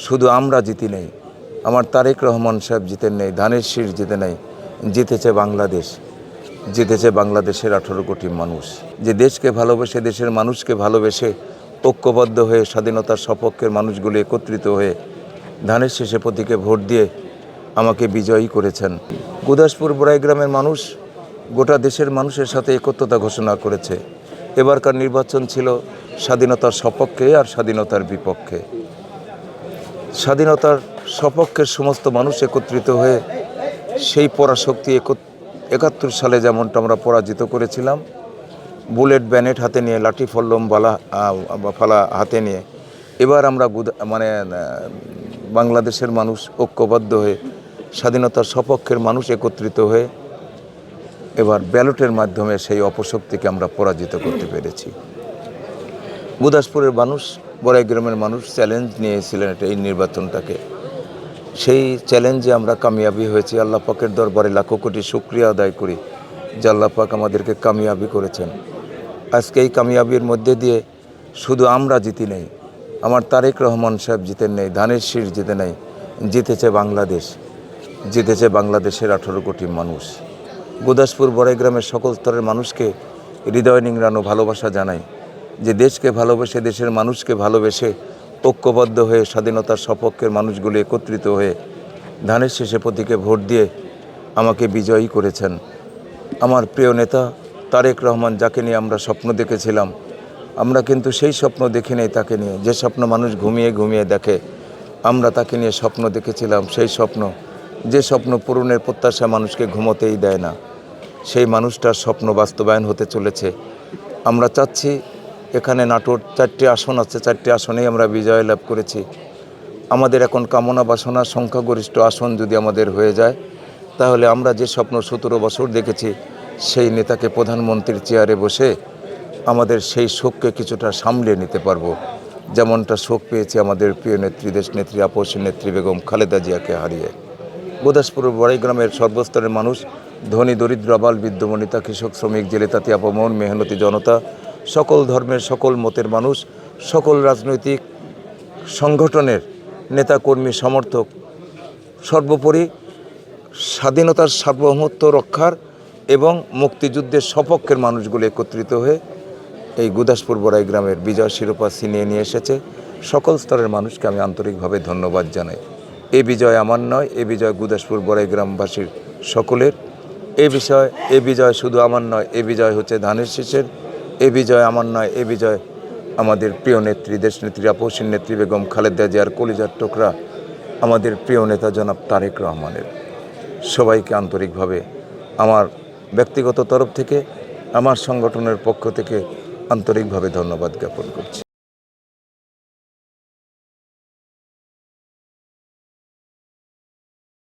শুধু আমরা জিতি নেই, আমার তারেক রহমান সাহেব জিতেন নেই, ধানের শীষ জিতে নেই, জিতেছে বাংলাদেশ, জিতেছে বাংলাদেশের 18 কোটি মানুষ। যে দেশকে ভালোবেসে, দেশের মানুষকে ভালোবেসে ঐক্যবদ্ধ হয়ে স্বাধীনতার সপক্ষের মানুষগুলো একত্রিত হয়ে ধানের শীষে প্রতীকে ভোট দিয়ে আমাকে বিজয়ী করেছেন। গুদাসপুর বড়াই গ্রামের মানুষ গোটা দেশের মানুষের সাথে একত্রতা ঘোষণা করেছে। এবারকার নির্বাচন ছিল স্বাধীনতার সপক্ষে আর স্বাধীনতার বিপক্ষে। স্বাধীনতার সপক্ষের সমস্ত মানুষ একত্রিত হয়ে সেই পরাশক্তি 71 সালে যেমনটা আমরা পরাজিত করেছিলাম, বুলেট ব্যানেট হাতে নিয়ে, লাঠি ফল্লম ফালা হাতে নিয়ে, এবার আমরা বাংলাদেশের মানুষ ঐক্যবদ্ধ হয়ে স্বাধীনতার সপক্ষের মানুষ একত্রিত হয়ে এবার ব্যালটের মাধ্যমে সেই অপশক্তিকে আমরা পরাজিত করতে পেরেছি। গুদাসপুরের মানুষ, বড়াই গ্রামের মানুষ চ্যালেঞ্জ নিয়েছিলেন এই নির্বাচনটাকে। সেই চ্যালেঞ্জে আমরা কামিয়াবি হয়েছি। আল্লাহ পাকের দরবারে লাখো কোটি শুকরিয়া আদায় করি যে আল্লাহ পাক আমাদেরকে কামিয়াবি করেছেন। আজকে এই কামিয়াবির মধ্যে দিয়ে শুধু আমরা জিতি নেই, আমার তারেক রহমান সাহেব জিতেন নেই, ধানের শীষ জিতে নেই, জিতেছে বাংলাদেশ, জিতেছে বাংলাদেশের 18 কোটি মানুষ। গুদাসপুর বড়াই গ্রামের সকল স্তরের মানুষকে হৃদয় নিংড়ানো ভালোবাসা জানাই যে দেশকে ভালোবেসে, দেশের মানুষকে ভালোবেসে ঐক্যবদ্ধ হয়ে স্বাধীনতার সপক্ষের মানুষগুলো একত্রিত হয়ে ধানের শীষে প্রতীকে ভোট দিয়ে আমাকে বিজয়ী করেছেন। আমার প্রিয় নেতা তারেক রহমান, যাকে নিয়ে আমরা স্বপ্ন দেখেছিলাম, আমরা কিন্তু সেই স্বপ্ন দেখি নেই তাকে নিয়ে। যে স্বপ্ন মানুষ ঘুমিয়ে ঘুমিয়ে দেখে, আমরা তাকে নিয়ে স্বপ্ন দেখেছিলাম। সেই স্বপ্ন, যে স্বপ্ন পূরণের প্রত্যাশা মানুষকে ঘুমোতেই দেয় না, সেই মানুষটার স্বপ্ন বাস্তবায়ন হতে চলেছে। আমরা চাচ্ছি, এখানে নাটোর 4টি আসন আছে, 4টি আসনেই আমরা বিজয় লাভ করেছি। আমাদের এখন কামনা বাসনা সংখ্যাগরিষ্ঠ আসন যদি আমাদের হয়ে যায়, তাহলে আমরা যে স্বপ্ন 17 বছর দেখেছি, সেই নেতাকে প্রধানমন্ত্রীর চেয়ারে বসে আমাদের সেই শোককে কিছুটা সামলে নিতে পারবো। যেমনটা শোক পেয়েছি আমাদের প্রিয় নেত্রী, দেশ নেত্রী, আপসী নেত্রী বেগম খালেদা জিয়াকে হারিয়ে। গুদাসপুর বড়াই গ্রামের সর্বস্তরের মানুষ, ধনী দরিদ্র আবাল বৃদ্ধ বনিতা, কৃষক শ্রমিক জেলে তাঁতি আপামর মেহনতি জনতা, সকল ধর্মের সকল মতের মানুষ, সকল রাজনৈতিক সংগঠনের নেতাকর্মী সমর্থক, সর্বোপরি স্বাধীনতার সার্বভৌমত্ব রক্ষার এবং মুক্তিযুদ্ধের সপক্ষের মানুষগুলো একত্রিত হয়ে এই গুদাসপুর বড়াই গ্রামের বিজয় শিরোপা ছিনিয়ে নিয়ে এসেছে। সকল স্তরের মানুষকে আমি আন্তরিকভাবে ধন্যবাদ জানাই। এই বিজয় আমার নয়, এই বিজয় গুদাসপুর বড়াই গ্রামবাসীর সকলের। এই বিজয় শুধু আমার নয়, এই বিজয় হচ্ছে ধানের শীষের। এই বিজয় আমার নয়, এই বিজয় আমাদের প্রিয় নেত্রী, দেশনেত্রী, আপসী নেত্রী বেগম খালেদা জিয়ার কলিজার টুকরা, আমাদের প্রিয় নেতা জনাব তারেক রহমানের। সবাইকে আন্তরিকভাবে আমার ব্যক্তিগত তরফ থেকে, আমার সংগঠনের পক্ষ থেকে আন্তরিকভাবে ধন্যবাদ জ্ঞাপন করছি।